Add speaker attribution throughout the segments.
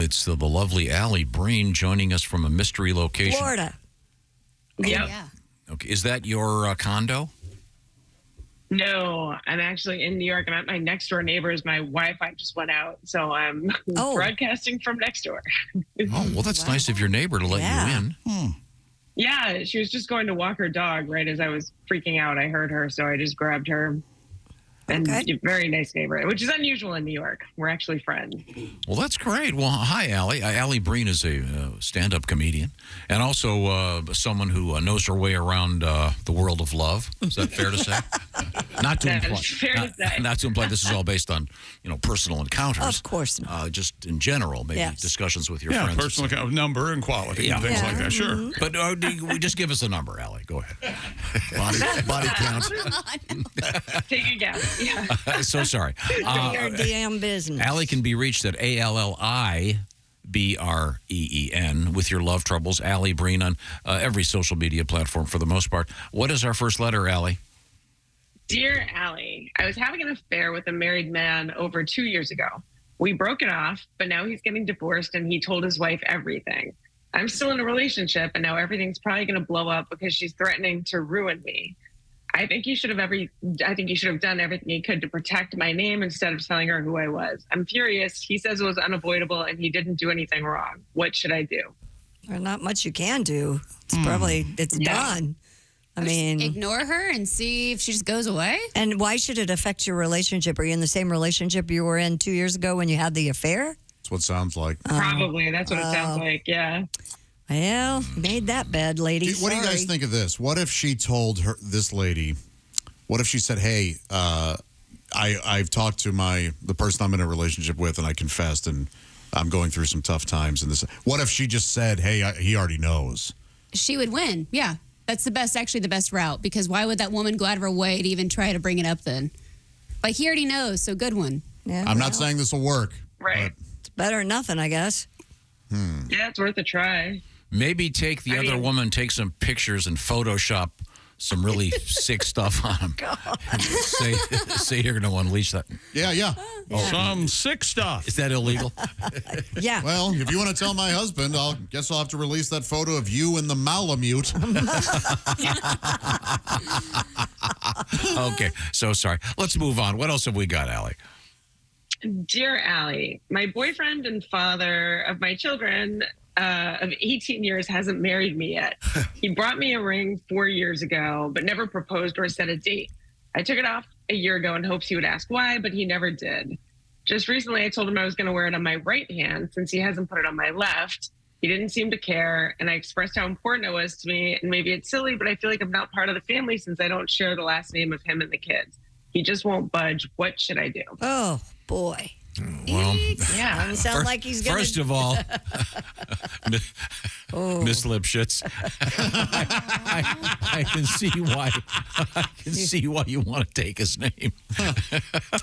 Speaker 1: It's the lovely Ali Breen joining us from a mystery location.
Speaker 2: Florida.
Speaker 3: Yeah.
Speaker 1: Okay, is that your condo?
Speaker 3: No, I'm actually in New York. I'm at my next door neighbors. My Wi-Fi just went out, so I'm broadcasting from next door.
Speaker 1: Oh, well, that's nice of your neighbor to let you in.
Speaker 3: Yeah, she was just going to walk her dog right as I was freaking out. I heard her, so I just grabbed her. And very nice neighbor, which is unusual in New York. We're actually friends.
Speaker 1: Well, that's great. Well, hi, Ali. Ali Breen is a stand-up comedian and also someone who knows her way around the world of love. Is that fair to say? Not to imply. Not to imply this is all based on, personal encounters.
Speaker 2: Of course not.
Speaker 1: Just in general, maybe discussions with your friends.
Speaker 4: Yeah, personal account, number and quality and things like that. Sure.
Speaker 2: Mm-hmm.
Speaker 1: But just give us a number, Ali. Go ahead.
Speaker 4: Body count.
Speaker 3: Take a guess. Yeah.
Speaker 1: So sorry.
Speaker 2: Your damn business.
Speaker 1: Ali can be reached at ALLIBREEN with your love troubles. Ali Breen on every social media platform for the most part. What is our first letter, Ali?
Speaker 3: Dear Allie, I was having an affair with a married man over 2 years ago. We broke it off, but now he's getting divorced and he told his wife everything. I'm still in a relationship and now everything's probably going to blow up because she's threatening to ruin me. I think you should have done everything he could to protect my name instead of telling her who I was. I'm furious. He says it was unavoidable and he didn't do anything wrong. What should I do?
Speaker 2: There's not much you can do. It's done. I mean,
Speaker 5: ignore her and see if she just goes away.
Speaker 2: And why should it affect your relationship? Are you in the same relationship you were in 2 years ago when you had the affair?
Speaker 4: That's what it sounds like.
Speaker 3: Probably. That's what it sounds like. Yeah.
Speaker 2: Well, made that bad, lady.
Speaker 4: What do you guys think of this? What if she told this lady, what if she said, hey, I've talked to the person I'm in a relationship with and I confessed and I'm going through some tough times. And this. What if she just said, hey, he already knows?
Speaker 5: She would win. Yeah. That's the best route, because why would that woman go out of her way to even try to bring it up then? Like, he already knows, so good one.
Speaker 2: Yeah,
Speaker 4: I'm not saying this will work.
Speaker 3: Right.
Speaker 2: It's better than nothing, I guess.
Speaker 3: Yeah, it's worth a try.
Speaker 1: Maybe take the other woman, take some pictures and Photoshop some really sick stuff on him. And say you're going to unleash that.
Speaker 4: Yeah.
Speaker 6: Some sick stuff.
Speaker 1: Is that illegal?
Speaker 2: Yeah.
Speaker 4: Well, if you want to tell my husband, guess I'll have to release that photo of you and the Malamute.
Speaker 1: Okay, so sorry. Let's move on. What else have we got, Ali?
Speaker 3: Dear Allie, my boyfriend and father of my children of 18 years hasn't married me yet. He brought me a ring 4 years ago, but never proposed or set a date. I took it off a year ago in hopes he would ask why, but he never did. Just recently, I told him I was going to wear it on my right hand since he hasn't put it on my left. He didn't seem to care, and I expressed how important it was to me, and maybe it's silly, but I feel like I'm not part of the family since I don't share the last name of him and the kids. He just won't budge. What should I do?
Speaker 2: Oh, boy.
Speaker 1: Well,
Speaker 3: yeah.
Speaker 2: Doesn't sound like he's going to...
Speaker 1: First of all, Miss Lipschitz, I can see why you want to take his name.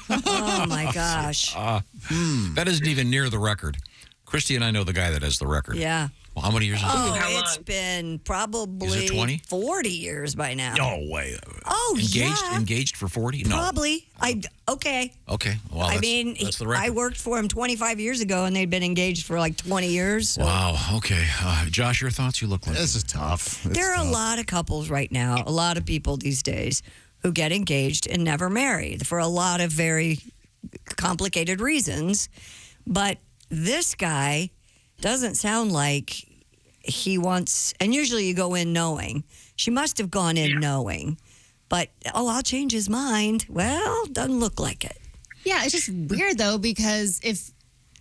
Speaker 2: Oh, my gosh.
Speaker 1: That isn't even near the record. Christy and I know the guy that has the record.
Speaker 2: Yeah.
Speaker 1: Well, how many years is it?
Speaker 3: How
Speaker 2: It's
Speaker 3: long?
Speaker 2: been probably
Speaker 1: Is it 20?
Speaker 2: 40 years by now.
Speaker 1: No way.
Speaker 2: Oh, yeah.
Speaker 1: Engaged for 40? No.
Speaker 2: Probably. Okay.
Speaker 1: Okay. Well, that's the record.
Speaker 2: I worked for him 25 years ago, and they'd been engaged for like 20 years. So.
Speaker 1: Wow. Okay. Josh, your thoughts? You look like
Speaker 4: This is tough.
Speaker 2: There are a lot of couples right now, a lot of people these days who get engaged and never marry for a lot of very complicated reasons. But this guy doesn't sound like he wants, and usually you go in knowing. She must have gone in knowing. But, I'll change his mind. Well, doesn't look like it.
Speaker 5: Yeah, it's just weird, though, because if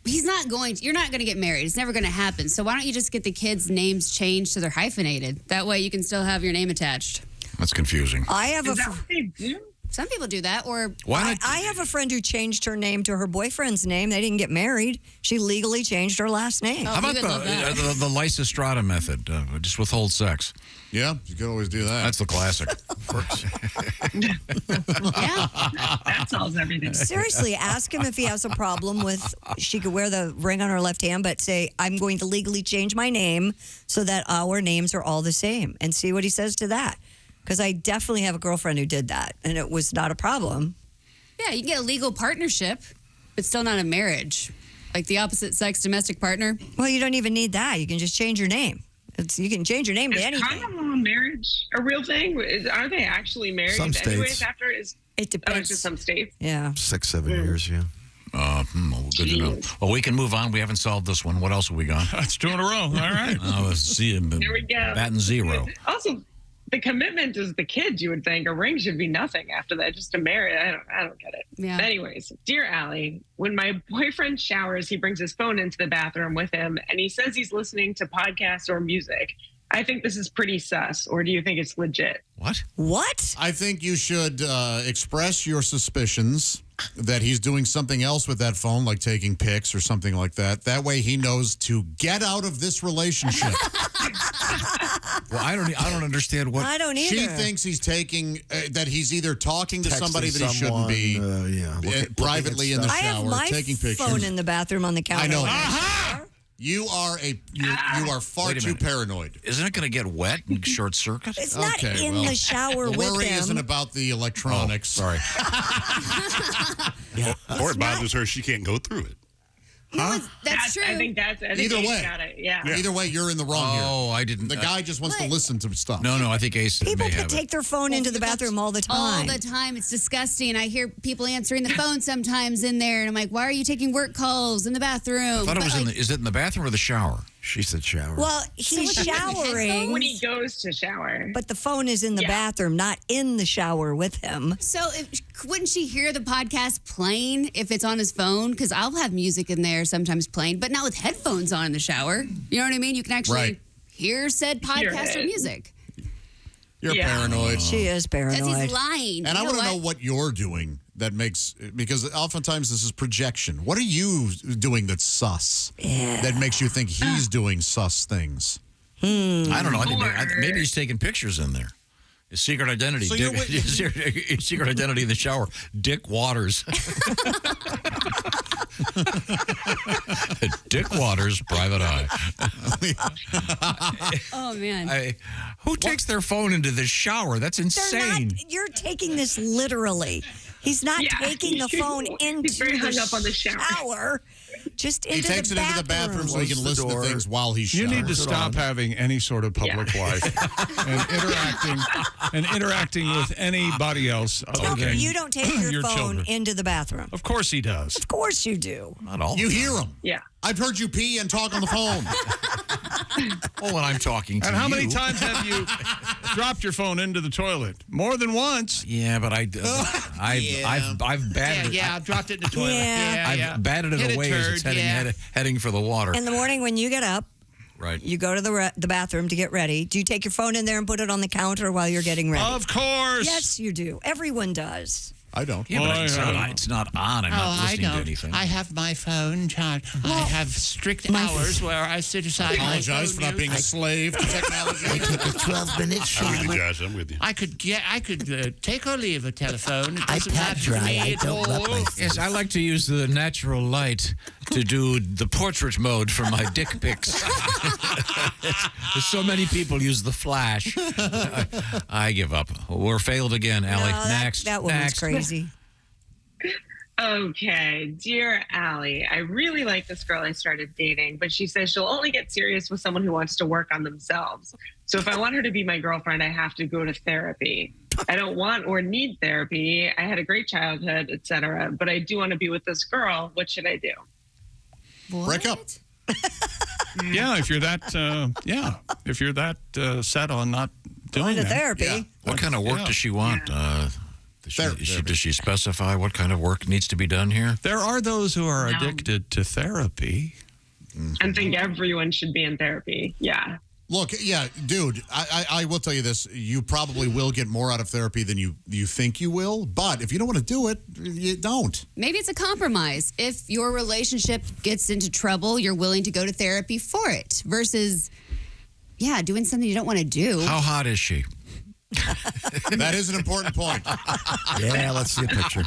Speaker 5: you're not going to get married. It's never going to happen. So why don't you just get the kids' names changed so they're hyphenated? That way you can still have your name attached.
Speaker 1: That's confusing.
Speaker 2: I have
Speaker 3: Is that what they do?
Speaker 5: Some people do that, or
Speaker 2: I have a friend who changed her name to her boyfriend's name. They didn't get married. She legally changed her last name.
Speaker 1: How about the Lysistrata method? Just withhold sex.
Speaker 4: Yeah, you could always do that.
Speaker 1: That's the classic.
Speaker 5: yeah.
Speaker 3: That solves everything.
Speaker 2: Seriously, ask him if he has a problem with she could wear the ring on her left hand, but say, I'm going to legally change my name so that our names are all the same, and see what he says to that. Because I definitely have a girlfriend who did that, and it was not a problem.
Speaker 5: Yeah, you can get a legal partnership, but still not a marriage. Like the opposite sex domestic partner?
Speaker 2: Well, you don't even need that. You can just change your name. You can change your name to
Speaker 3: Is
Speaker 2: anything.
Speaker 3: common law marriage a real thing? Are they actually married?
Speaker 7: Some
Speaker 3: Anyways,
Speaker 7: states.
Speaker 3: after is
Speaker 2: It
Speaker 3: oh,
Speaker 2: depends.
Speaker 3: it's just some states.
Speaker 2: Yeah.
Speaker 7: 6-7 years, yeah.
Speaker 1: Well, good to know.
Speaker 3: Jeez.
Speaker 1: Well, we can move on. We haven't solved this one. What else have we got?
Speaker 6: That's 2 in a row. All right.
Speaker 1: Let's see.
Speaker 3: There we go.
Speaker 1: Batting zero.
Speaker 3: Also, the commitment is the kids. You would think a ring should be nothing after that. Just to marry, I don't get it.
Speaker 5: Yeah.
Speaker 3: But anyways, dear Allie, when my boyfriend showers, he brings his phone into the bathroom with him, and he says he's listening to podcasts or music. I think this is pretty sus, or do you think it's legit?
Speaker 1: What?
Speaker 2: What?
Speaker 4: I think you should express your suspicions that he's doing something else with that phone, like taking pics or something like that. That way he knows to get out of this relationship.
Speaker 1: Well, I don't understand what.
Speaker 2: I don't either.
Speaker 4: She thinks he's taking, that he's either talking to
Speaker 7: Texting
Speaker 4: somebody that he shouldn't
Speaker 7: someone,
Speaker 4: be,
Speaker 7: yeah, looking at
Speaker 4: privately in the
Speaker 7: stuff.
Speaker 2: I have
Speaker 4: shower,
Speaker 2: my
Speaker 4: taking pictures.
Speaker 2: phone in the bathroom on the counter.
Speaker 4: I know.
Speaker 2: when
Speaker 6: Aha!
Speaker 4: You are you are far
Speaker 1: Wait a
Speaker 4: too
Speaker 1: minute.
Speaker 4: paranoid.
Speaker 1: Isn't it going to get wet and short circuit?
Speaker 2: It's not
Speaker 4: Okay,
Speaker 2: in
Speaker 4: well,
Speaker 2: the shower
Speaker 4: The
Speaker 2: with
Speaker 4: worry
Speaker 2: them.
Speaker 4: isn't about the electronics.
Speaker 1: Sorry.
Speaker 8: Or it bothers her she can't go through it.
Speaker 5: That's true.
Speaker 3: I think
Speaker 4: Either
Speaker 3: Ace
Speaker 4: way.
Speaker 3: got it. Yeah.
Speaker 4: Either way, you're in the wrong here.
Speaker 1: Oh, I didn't.
Speaker 4: The guy just wants to
Speaker 5: But-
Speaker 4: listen to stuff.
Speaker 1: No, I think Ace
Speaker 2: People
Speaker 1: may
Speaker 2: can
Speaker 1: have
Speaker 2: take their phone into the bathroom all the
Speaker 5: all
Speaker 2: time.
Speaker 5: the time. It's disgusting. I hear people answering the phone sometimes in there, and I'm like, why are you taking work calls in the bathroom?
Speaker 1: I thought it was
Speaker 5: But,
Speaker 1: in the. Is it in the bathroom or the shower?
Speaker 7: She said shower.
Speaker 2: Well, he's
Speaker 5: So what,
Speaker 2: showering,
Speaker 3: When he goes to shower.
Speaker 2: but the phone is in the
Speaker 3: Yeah.
Speaker 2: bathroom, not in the shower with him.
Speaker 5: So wouldn't she hear the podcast playing if it's on his phone? Because I'll have music in there sometimes playing, but not with headphones on in the shower. You know what I mean? You can actually
Speaker 4: Right.
Speaker 5: hear said
Speaker 3: Hear
Speaker 5: podcast or
Speaker 3: it.
Speaker 5: music.
Speaker 4: You're
Speaker 3: Yeah.
Speaker 4: paranoid.
Speaker 2: She is
Speaker 5: Because
Speaker 2: paranoid.
Speaker 5: he's lying.
Speaker 4: And I
Speaker 5: You
Speaker 4: want to know what you're doing that makes, because oftentimes this is projection. What are you doing that's sus?
Speaker 2: Yeah.
Speaker 4: That makes you think he's doing sus things?
Speaker 1: I don't know. I think
Speaker 3: Or-
Speaker 1: maybe he's taking pictures in there. His secret identity.
Speaker 4: So you're
Speaker 1: His secret identity in the shower. Dick Waters. Dick Waters, private eye.
Speaker 5: Oh, man.
Speaker 1: Who takes their phone into the shower? That's
Speaker 2: They're
Speaker 1: insane.
Speaker 2: not, you're taking this literally. He's not
Speaker 3: Yeah.
Speaker 2: taking the phone into
Speaker 3: He's very
Speaker 2: the
Speaker 3: hung up on the shower.
Speaker 2: just
Speaker 4: He
Speaker 2: into
Speaker 4: takes
Speaker 2: the
Speaker 4: it into the bathroom so he can
Speaker 7: Close the
Speaker 4: listen to
Speaker 7: door.
Speaker 4: things while he's
Speaker 6: You
Speaker 4: showering.
Speaker 6: need to stop having any sort of public life and interacting with anybody else other than
Speaker 2: You don't take your,
Speaker 6: your
Speaker 2: phone
Speaker 6: children.
Speaker 2: into the bathroom.
Speaker 6: Of course he does.
Speaker 2: Of course you do.
Speaker 1: Not all.
Speaker 4: You hear him.
Speaker 3: Yeah.
Speaker 4: I've heard you pee and talk on the phone.
Speaker 1: Oh, when I'm talking to
Speaker 6: And how many
Speaker 1: you.
Speaker 6: times have you dropped your phone into the toilet? More than once.
Speaker 1: Yeah, but I've batted it.
Speaker 9: I dropped it in the toilet.
Speaker 2: Yeah.
Speaker 1: I've batted it
Speaker 9: Hit a
Speaker 1: away as it's
Speaker 9: turd,
Speaker 1: heading for the water.
Speaker 2: In the morning when you get up,
Speaker 1: Right.
Speaker 2: you go to the bathroom to get ready. Do you take your phone in there and put it on the counter while you're getting ready?
Speaker 6: Of course.
Speaker 2: Yes, you do. Everyone does.
Speaker 4: I don't.
Speaker 1: Yeah, but
Speaker 6: Well,
Speaker 1: it's not on. I'm
Speaker 9: Oh,
Speaker 1: not
Speaker 9: I
Speaker 1: listening to
Speaker 9: don't.
Speaker 1: anything.
Speaker 9: I have my phone charged. I have strict hours where I sit aside. my
Speaker 4: Apologize for
Speaker 9: phone
Speaker 4: not being a
Speaker 9: use.
Speaker 4: slave to technology.
Speaker 7: I took a 12-minute
Speaker 8: I'm with
Speaker 7: shower.
Speaker 8: you, Josh. I'm with you.
Speaker 9: I could take or leave a telephone. It
Speaker 7: I
Speaker 9: doesn't
Speaker 7: pat
Speaker 9: matter to
Speaker 7: dry.
Speaker 9: me
Speaker 7: I
Speaker 9: at
Speaker 7: don't rub my
Speaker 9: all.
Speaker 7: face.
Speaker 1: Yes, I like to use the natural light to do the portrait mode for my dick pics. So many people use the flash. I give up. We're failed again, Allie.
Speaker 2: No,
Speaker 1: Next.
Speaker 2: That woman's
Speaker 1: Next.
Speaker 2: crazy.
Speaker 3: Okay, dear Allie, I really like this girl I started dating, but she says she'll only get serious with someone who wants to work on themselves. So if I want her to be my girlfriend, I have to go to therapy. I don't want or need therapy. I had a great childhood, etc. But I do want to be with this girl. What should I do?
Speaker 4: Break up.
Speaker 6: Yeah, if you're that, if you're that set on not doing
Speaker 2: Going to
Speaker 6: that.
Speaker 2: therapy.
Speaker 4: Yeah.
Speaker 1: What kind of work
Speaker 6: Yeah.
Speaker 1: does she want?
Speaker 4: Therapy.
Speaker 1: Does she specify what kind of work needs to be done here?
Speaker 6: There are those who are
Speaker 3: No.
Speaker 6: addicted to therapy.
Speaker 3: I think everyone should be in therapy. Yeah.
Speaker 4: Look, yeah, dude, I will tell you this. You probably will get more out of therapy than you think you will. But if you don't want to do it, you don't.
Speaker 5: Maybe it's a compromise. If your relationship gets into trouble, you're willing to go to therapy for it versus, doing something you don't want to do.
Speaker 1: How hot is she?
Speaker 4: That is an important point.
Speaker 7: Yeah, let's see a picture.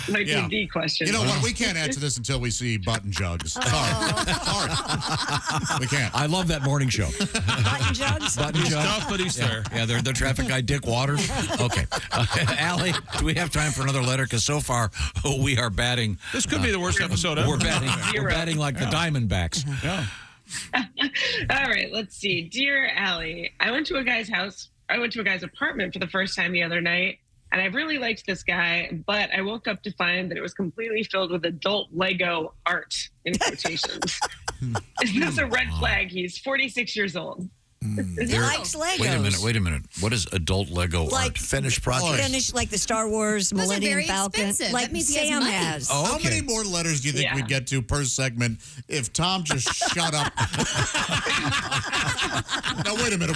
Speaker 3: Might
Speaker 4: Yeah.
Speaker 3: be the question.
Speaker 4: You know what? We can't answer this until we see button jugs. Sorry. We can't.
Speaker 1: I love that morning show.
Speaker 2: Button jugs?
Speaker 1: Button
Speaker 6: He's
Speaker 1: Jug.
Speaker 6: tough, but he's there.
Speaker 1: Yeah, the traffic guy, Dick Waters. Okay. Allie, do we have time for another letter? Because so far, we are batting.
Speaker 6: This could be the worst episode ever.
Speaker 1: We're batting like the Diamondbacks.
Speaker 6: Yeah.
Speaker 3: All right, let's see. Dear Allie, I went to a guy's apartment for the first time the other night, and I really liked this guy, but I woke up to find that it was completely filled with adult Lego art, in quotations. Is this a red flag? He's 46 years old.
Speaker 2: He likes Legos.
Speaker 1: Wait a minute. What is adult Lego
Speaker 2: Like
Speaker 1: art?
Speaker 7: Finished project.
Speaker 2: Finish like the Star Wars
Speaker 5: Those are
Speaker 2: Millennium
Speaker 5: very
Speaker 2: Falcon.
Speaker 5: expensive.
Speaker 2: Like
Speaker 5: That means he has
Speaker 2: Sam
Speaker 5: money.
Speaker 2: has.
Speaker 1: Oh,
Speaker 4: How
Speaker 1: okay.
Speaker 4: many more letters do you think
Speaker 3: Yeah.
Speaker 4: we'd get to per segment if Tom just shut up? Now, wait a minute.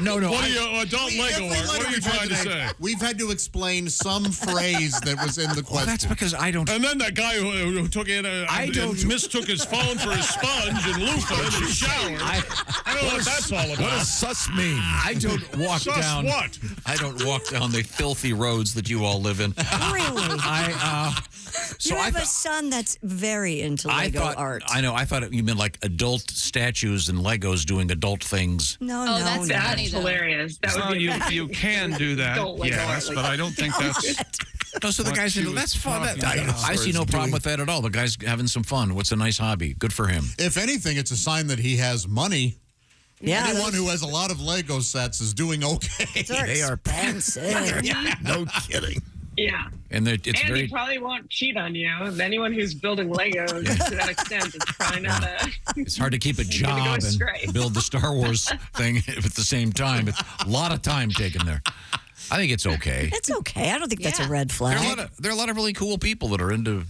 Speaker 1: No.
Speaker 6: What are you, adult Lego
Speaker 4: Every
Speaker 6: art? What
Speaker 4: letter
Speaker 6: are you
Speaker 4: we've had
Speaker 6: trying to
Speaker 4: today,
Speaker 6: say?
Speaker 4: We've had to explain some phrase that was in the
Speaker 1: Well, that's
Speaker 4: question.
Speaker 1: because I don't.
Speaker 6: And then that guy who took in mistook his phone for his sponge and loofah in the shower. I don't know what that's all
Speaker 7: What
Speaker 6: about.
Speaker 7: does sus mean?
Speaker 1: I don't walk
Speaker 6: Sus
Speaker 1: down.
Speaker 6: what?
Speaker 1: I don't walk down the filthy roads that you all live in.
Speaker 2: Really?
Speaker 1: So
Speaker 2: You have
Speaker 1: I
Speaker 2: a son that's very into Lego art.
Speaker 1: I know. I thought you meant like adult statues and Legos doing adult things.
Speaker 2: No,
Speaker 5: Oh, that's
Speaker 2: no.
Speaker 5: funny,
Speaker 3: That's
Speaker 5: though.
Speaker 3: hilarious. That would
Speaker 6: Well,
Speaker 3: be
Speaker 6: you can do that,
Speaker 3: Adult Lego
Speaker 6: yes,
Speaker 3: art,
Speaker 6: but I don't think that's.
Speaker 1: No, so the
Speaker 6: What
Speaker 1: guy's
Speaker 6: she
Speaker 1: into
Speaker 6: was
Speaker 1: that's fun.
Speaker 6: talking
Speaker 1: I
Speaker 6: about.
Speaker 1: see no problem with that at all. The guy's having some fun. What's a nice hobby? Good for him.
Speaker 4: If anything, it's a sign that he has money.
Speaker 2: Yeah,
Speaker 4: Anyone who has a lot of Lego sets is doing okay.
Speaker 2: those are
Speaker 7: They are-
Speaker 2: expensive.
Speaker 7: No kidding.
Speaker 3: Yeah.
Speaker 1: And it's
Speaker 3: And
Speaker 1: very.
Speaker 3: he probably won't cheat on you. Anyone who's building Legos to that extent is probably not a.
Speaker 1: It's hard to keep a
Speaker 3: gonna go
Speaker 1: job
Speaker 3: astray.
Speaker 1: and build the Star Wars thing at the same time. It's a lot of time taken there. I think it's okay.
Speaker 2: That's okay. I don't think that's a
Speaker 5: Yeah.
Speaker 2: red
Speaker 1: There are,
Speaker 2: flag.
Speaker 1: a lot of really cool people that are into,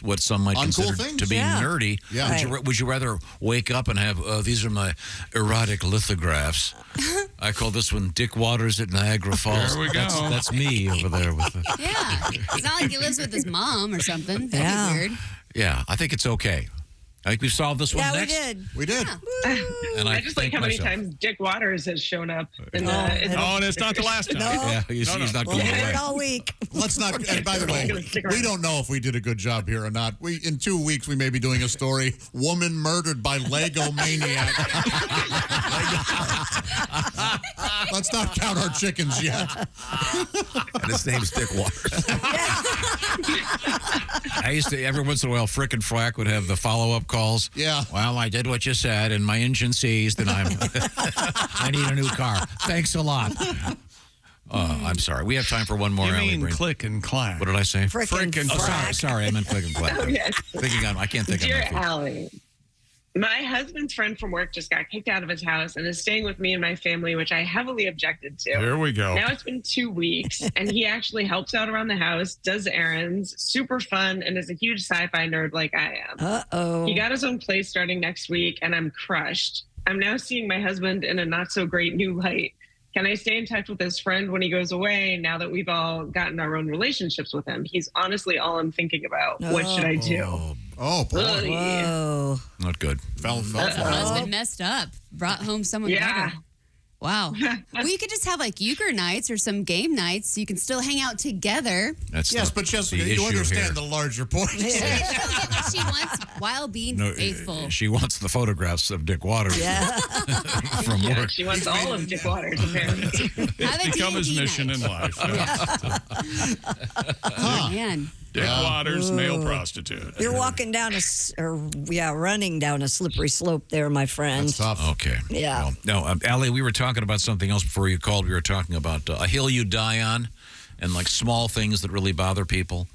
Speaker 1: what some might
Speaker 4: Uncool
Speaker 1: consider
Speaker 4: things?
Speaker 1: to be
Speaker 2: Yeah.
Speaker 1: nerdy.
Speaker 4: Yeah.
Speaker 1: Would you rather wake up and have these are my erotic lithographs? I call this one Dick Waters at Niagara Falls.
Speaker 6: There we go.
Speaker 1: That's me over there with the.
Speaker 5: Yeah. It's not like he lives with his mom or something. That'd
Speaker 2: Yeah.
Speaker 5: be weird.
Speaker 1: Yeah, I think it's okay. I think we've solved this one
Speaker 2: Yeah, we
Speaker 1: next.
Speaker 2: did.
Speaker 4: We did.
Speaker 1: And
Speaker 3: I just like
Speaker 1: thank
Speaker 3: how many
Speaker 1: myself.
Speaker 3: times Dick Waters has shown up. In
Speaker 2: Oh,
Speaker 3: the,
Speaker 6: Oh, and it's not the last time.
Speaker 1: Yeah, he's not
Speaker 2: We'll
Speaker 1: going
Speaker 2: hear
Speaker 1: away.
Speaker 2: it all week.
Speaker 4: Let's not. And by the way, we don't know if we did a good job here or not. In 2 weeks we may be doing a story: woman murdered by Lego maniac. Let's not count our chickens yet.
Speaker 7: And his name's Dick Waters.
Speaker 1: I used to, every once in a while, Frick and Flack would have the follow-up calls.
Speaker 4: Yeah.
Speaker 1: Well, I did what you said, and my engine seized, and I need a new car. Thanks a lot. I'm sorry. We have time for one more.
Speaker 6: You
Speaker 1: Alli
Speaker 6: mean
Speaker 1: Breen.
Speaker 6: click and clack.
Speaker 1: What did I say?
Speaker 2: Frickin'
Speaker 6: and
Speaker 1: Oh,
Speaker 6: Flack.
Speaker 1: sorry. I meant click and clack.
Speaker 3: Yes.
Speaker 1: I can't think
Speaker 3: Dear
Speaker 1: of my feet.
Speaker 3: Allie, my husband's friend from work just got kicked out of his house and is staying with me and my family, which I heavily objected to.
Speaker 6: Here we go.
Speaker 3: Now it's been 2 weeks, and he actually helps out around the house, does errands, super fun, and is a huge sci-fi nerd like I am.
Speaker 2: Uh-oh.
Speaker 3: He got his own place starting next week, and I'm crushed. I'm now seeing my husband in a not so great new light. Can I stay in touch with his friend when he goes away now that we've all gotten our own relationships with him? He's honestly all I'm thinking about. What should I do?
Speaker 4: Oh boy,
Speaker 3: Ugh.
Speaker 2: Whoa.
Speaker 1: Not good.
Speaker 4: fell
Speaker 5: Your
Speaker 4: flat.
Speaker 5: husband messed up. Brought home someone.
Speaker 3: Yeah.
Speaker 5: Lego. Wow. Well, you could just have like euchre nights or some game nights so you can still hang out together.
Speaker 1: That's
Speaker 4: Yes,
Speaker 1: the-
Speaker 4: but Jessica,
Speaker 1: the
Speaker 4: you
Speaker 1: issue
Speaker 4: understand
Speaker 1: here.
Speaker 4: the larger point.
Speaker 5: She still get what she wants while being
Speaker 1: No,
Speaker 5: faithful.
Speaker 1: she wants the photographs of Dick Waters
Speaker 2: Yeah.
Speaker 1: from
Speaker 3: Yeah,
Speaker 1: work.
Speaker 3: she wants all of Dick Waters, apparently.
Speaker 5: Have a
Speaker 6: Become his
Speaker 5: D&D
Speaker 6: mission
Speaker 5: night.
Speaker 6: in life.
Speaker 5: Man.
Speaker 6: Dick Waters, male prostitute.
Speaker 2: You're walking down running down a slippery slope there, my friend.
Speaker 4: That's tough.
Speaker 1: Okay.
Speaker 2: Yeah.
Speaker 1: Well, no, Allie, we were talking about something else before you called. We were talking about a hill you die on and like small things that really bother people.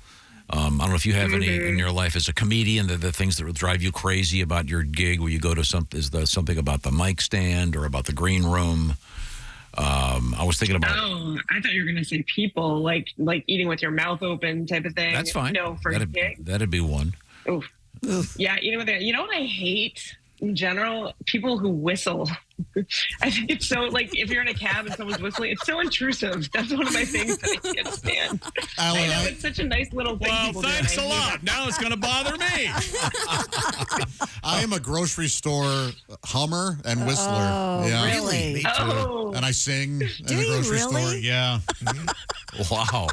Speaker 1: I don't know if you have any in your life as a comedian, the things that would drive you crazy about your gig where you go to something about the mic stand or about the green room. I was thinking about
Speaker 3: Oh, I thought you were going to say people, like eating with your mouth open type of thing.
Speaker 1: that's fine.
Speaker 3: No, for
Speaker 1: that'd
Speaker 3: gig.
Speaker 1: be one.
Speaker 3: Oof. Yeah, eating with it. You know what I hate? in general, people who whistle. I think it's so, like, if you're in a cab and someone's whistling, it's so intrusive. That's one of my things that I can't stand.
Speaker 4: Alan,
Speaker 3: I know it's such a nice little thing.
Speaker 6: Well,
Speaker 3: people do.
Speaker 6: thanks
Speaker 3: I
Speaker 6: a
Speaker 3: hate
Speaker 6: lot.
Speaker 3: it.
Speaker 6: Now it's going to bother me.
Speaker 4: I am a grocery store hummer and whistler.
Speaker 2: Oh,
Speaker 4: yeah.
Speaker 2: really?
Speaker 3: Oh,
Speaker 4: And I sing in the
Speaker 2: you
Speaker 4: grocery store.
Speaker 2: really?
Speaker 4: Yeah.
Speaker 1: Wow.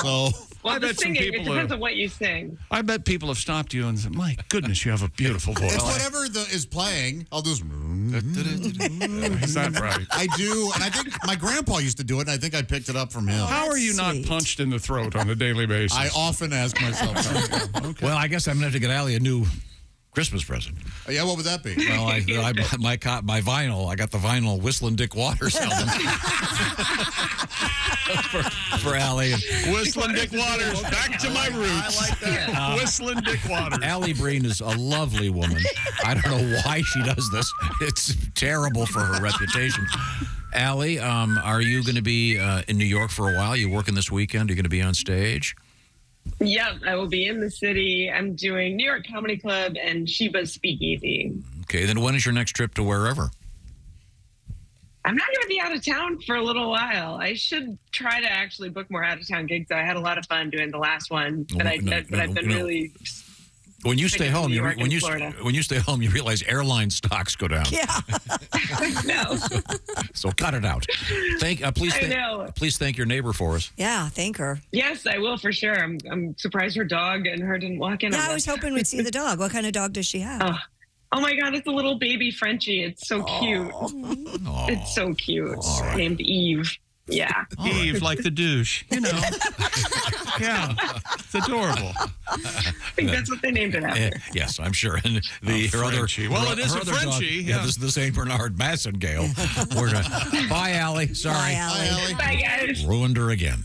Speaker 4: So
Speaker 3: well,
Speaker 6: I
Speaker 3: the
Speaker 6: bet some
Speaker 3: singing, it
Speaker 6: people
Speaker 3: depends
Speaker 6: are-
Speaker 3: on what you sing.
Speaker 6: I bet people have stopped you and said, my goodness, you have a beautiful voice.
Speaker 4: it's whatever is playing. I'll just.
Speaker 6: Is that right?
Speaker 4: I do, and I think my grandpa used to do it, and I think I picked it up from him.
Speaker 6: How are you not
Speaker 2: sweet.
Speaker 6: punched in the throat on a daily basis?
Speaker 4: I often ask myself that.
Speaker 1: Well, I guess I'm going to have to get Allie a new Christmas present.
Speaker 4: Yeah, what would that be?
Speaker 1: Well, my vinyl. I got the vinyl Whistling Dick Waters album for Allie.
Speaker 6: Whistling Dick Waters, back to my roots.
Speaker 4: I like that.
Speaker 6: Whistling Dick Waters.
Speaker 1: Alli Breen is a lovely woman. I don't know why she does this. It's terrible for her reputation. Allie, are you going to be in New York for a while? You working this weekend? Are you going to be on stage?
Speaker 3: Yep, I will be in the city. I'm doing New York Comedy Club and Sheba's Speakeasy.
Speaker 1: Okay, then when is your next trip to wherever?
Speaker 3: I'm not going to be out of town for a little while. I should try to actually book more out of town gigs. I had a lot of fun doing the last one, but I've been really.
Speaker 1: When you stay home,
Speaker 3: New
Speaker 1: you
Speaker 3: York
Speaker 1: when
Speaker 3: and
Speaker 1: you
Speaker 3: Florida.
Speaker 1: when you stay home, you realize airline stocks go down.
Speaker 2: Yeah.
Speaker 3: No,
Speaker 1: So cut it out.
Speaker 3: I know.
Speaker 1: Please thank your neighbor for us.
Speaker 2: Yeah, thank her.
Speaker 3: Yes, I will for sure. I'm surprised her dog and her didn't walk in.
Speaker 2: Yeah,
Speaker 3: on
Speaker 2: I was hoping we'd see the dog. What kind of dog does she have?
Speaker 3: Oh my God, it's a little baby Frenchie. It's so cute.
Speaker 1: Aw.
Speaker 3: It's so cute. Named Eve. Yeah.
Speaker 6: Eve, like the douche, you know. Yeah, it's adorable.
Speaker 3: I think that's what they named it after.
Speaker 1: Yes, I'm sure. And her other
Speaker 6: Frenchie. Well, it is
Speaker 1: her
Speaker 6: a
Speaker 1: other dog-
Speaker 6: Frenchie,
Speaker 1: yeah,
Speaker 6: yeah.
Speaker 1: this is the St. Bernard Massingale. Bye, Allie. Sorry,
Speaker 2: Bye, Allie.
Speaker 3: Bye, guys.
Speaker 1: ruined her again.